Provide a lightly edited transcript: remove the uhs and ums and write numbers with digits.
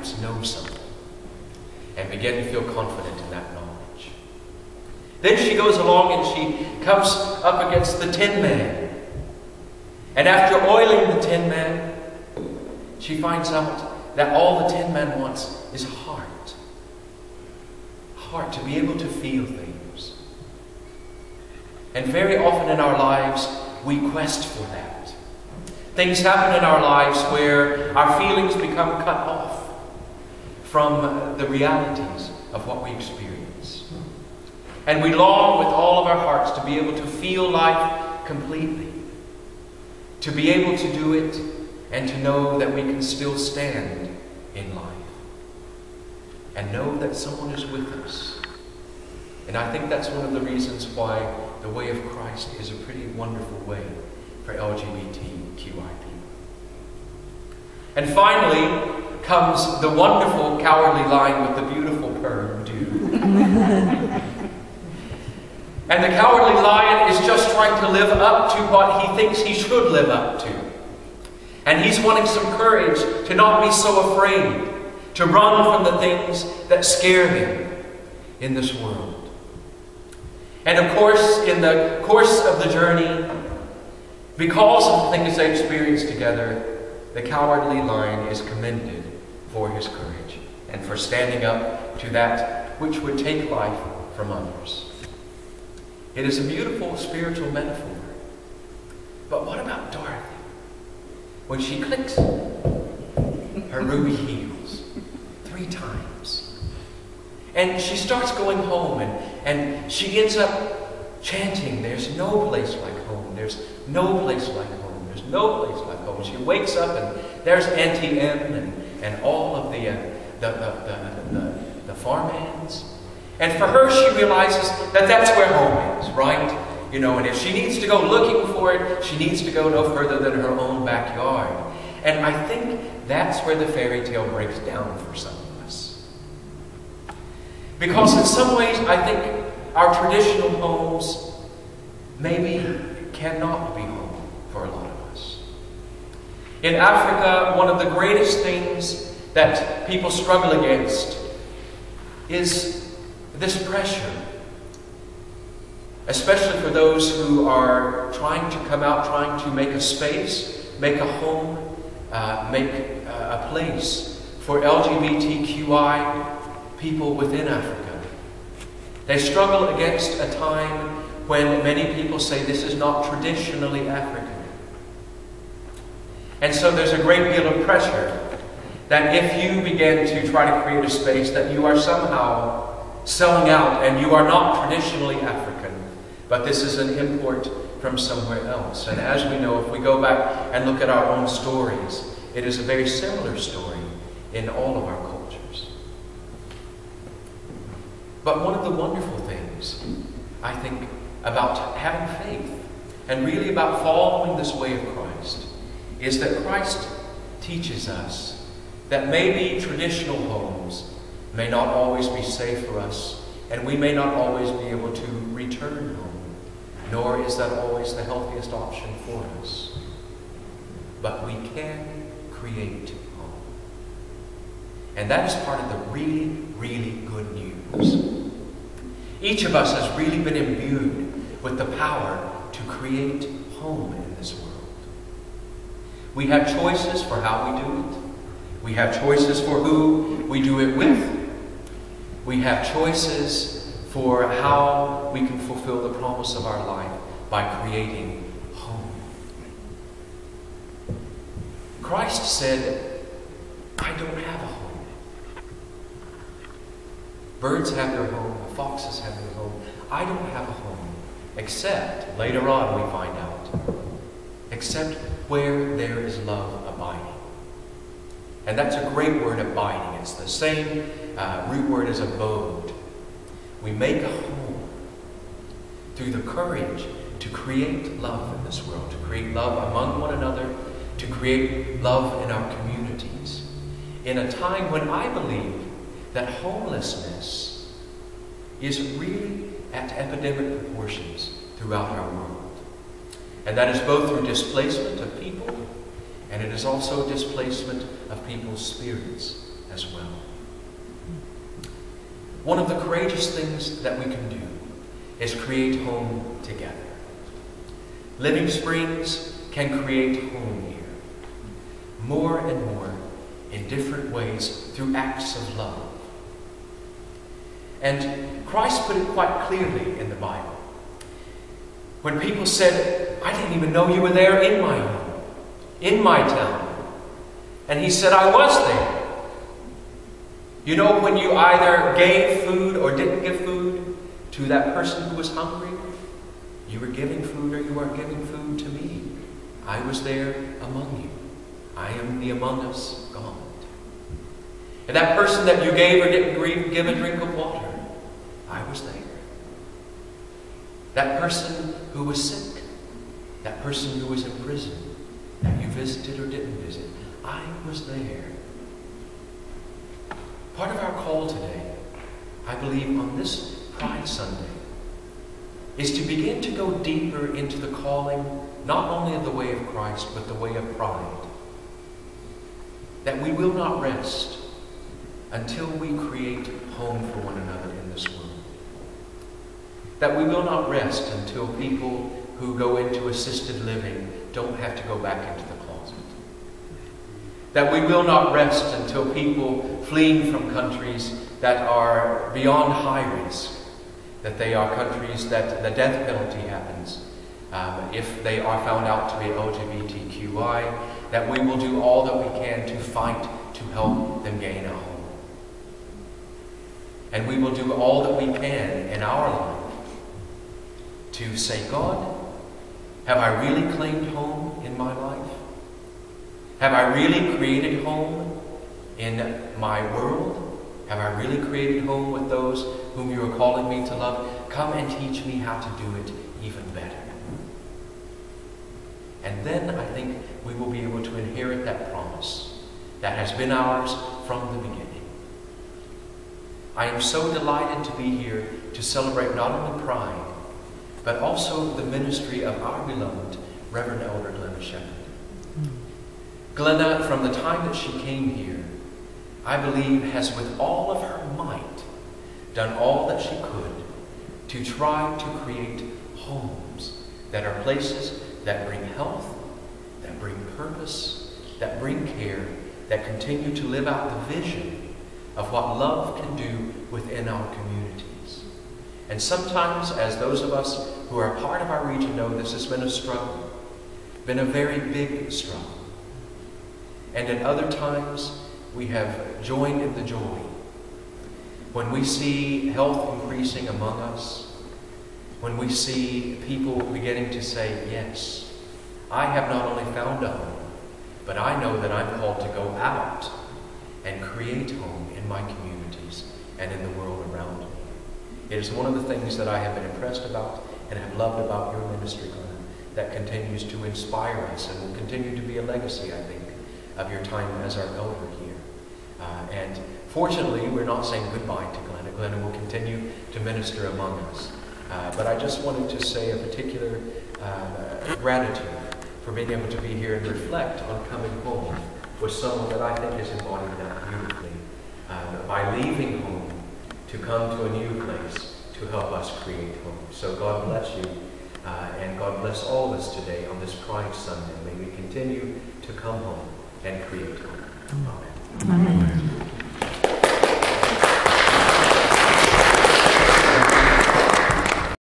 perhaps know something and begin to feel confident in that knowledge. Then she goes along and she comes up against the Tin Man. And after oiling the Tin Man, she finds out that all the Tin Man wants is heart. Heart, to be able to feel things. And very often in our lives, we quest for that. Things happen in our lives where our feelings become cut off from the realities of what we experience. And we long with all of our hearts to be able to feel life completely. To be able to do it and to know that we can still stand in life. And know that someone is with us. And I think that's one of the reasons why the way of Christ is a pretty wonderful way for LGBTQI people. And finally comes the wonderful cowardly lion with the beautiful perm do. And the cowardly lion is just trying to live up to what he thinks he should live up to. And he's wanting some courage to not be so afraid, to run from the things that scare him in this world. And of course, in the course of the journey, because of the things they experience together, the cowardly lion is commended for his courage and for standing up to that which would take life from others. It is a beautiful spiritual metaphor. But what about Dorothy? When she clicks her ruby heels 3 times, and she starts going home, and she ends up chanting, "There's no place like home, there's no place like home, there's no place like home." She wakes up and there's Auntie M and all of the farmhands. And for her, she realizes that that's where home is, right? You know, and if she needs to go looking for it, she needs to go no further than her own backyard. And I think that's where the fairy tale breaks down for some of us. Because in some ways, I think our traditional homes maybe cannot be home for a lot of us. In Africa, one of the greatest things that people struggle against is this pressure, especially for those who are trying to come out, trying to make a space, make a home, make a place for LGBTQI people within Africa. They struggle against a time when many people say this is not traditionally African. And so there's a great deal of pressure that if you begin to try to create a space, that you are somehow selling out and you are not traditionally African, but this is an import from somewhere else. And as we know, if we go back and look at our own stories, it is a very similar story in all of our cultures. But one of the wonderful things, I think, about having faith and really about following this way of Christ is that Christ teaches us that maybe traditional homes may not always be safe for us, and we may not always be able to return home, nor is that always the healthiest option for us. But we can create home. And that is part of the really, really good news. Each of us has really been imbued with the power to create home in this world. We have choices for how we do it. We have choices for who we do it with. We have choices for how we can fulfill the promise of our life by creating home. Christ said, "I don't have a home. Birds have their home, the foxes have their home. I don't have a home, except," later on we find out, "except where there is love abiding." And that's a great word, abiding. It's the same root word as abode. We make a home through the courage to create love in this world, to create love among one another, to create love in our communities. In a time when I believe that homelessness is really at epidemic proportions throughout our world. And that is both through displacement of people, and it is also displacement of people's spirits. as well. One of the courageous things that we can do is create home together. Living Springs can create home here, more and more in different ways through acts of love. And Christ put it quite clearly in the Bible. When people said, I didn't even know you were there in my home, in my town. And he said, I was there. You know, when you either gave food or didn't give food to that person who was hungry, you were giving food or you weren't giving food to me. I was there among you. I am the among us God. And that person that you gave or didn't give a drink of water, I was there. That person who was sick, that person who was in prison, that you visited or didn't visit, I was there. Part of our call today, I believe on this Pride Sunday, is to begin to go deeper into the calling, not only of the way of Christ, but the way of pride. That we will not rest until we create home for one another in this world. That we will not rest until people who go into assisted living don't have to go back into the closet. That we will not rest until people fleeing from countries that are beyond high risk, that they are countries that the death penalty happens if they are found out to be LGBTQI, that we will do all that we can to fight to help them gain a home. And we will do all that we can in our life to say, God, have I really claimed home in my life? Have I really created home in my world? Have I really created home with those whom you are calling me to love? Come and teach me how to do it even better. And then I think we will be able to inherit that promise that has been ours from the beginning. I am so delighted to be here to celebrate not only Pride, but also the ministry of our beloved Reverend Elder Glenna Shepherd. Glenna, from the time that she came here, I believe has with all of her might done all that she could to try to create homes that are places that bring health, that bring purpose, that bring care, that continue to live out the vision of what love can do within our communities. And sometimes, as those of us who are a part of our region know, this has been a struggle, been a very big struggle. And at other times, we have joined in the joy. When we see health increasing among us, when we see people beginning to say, yes, I have not only found a home, but I know that I'm called to go out and create home in my communities and in the world around me. It is one of the things that I have been impressed about and have loved about your ministry, Glenna, that continues to inspire us and will continue to be a legacy, I think, of your time as our elder here. And fortunately, we're not saying goodbye to Glenna. Glenna will continue to minister among us. But I just wanted to say a particular gratitude for being able to be here and reflect on coming home with someone that I think has embodied that beautifully. By leaving home to come to a new place to help us create home. So God bless you, and God bless all of us today on this Pride Sunday. May we continue to come home and create home. Amen. Amen.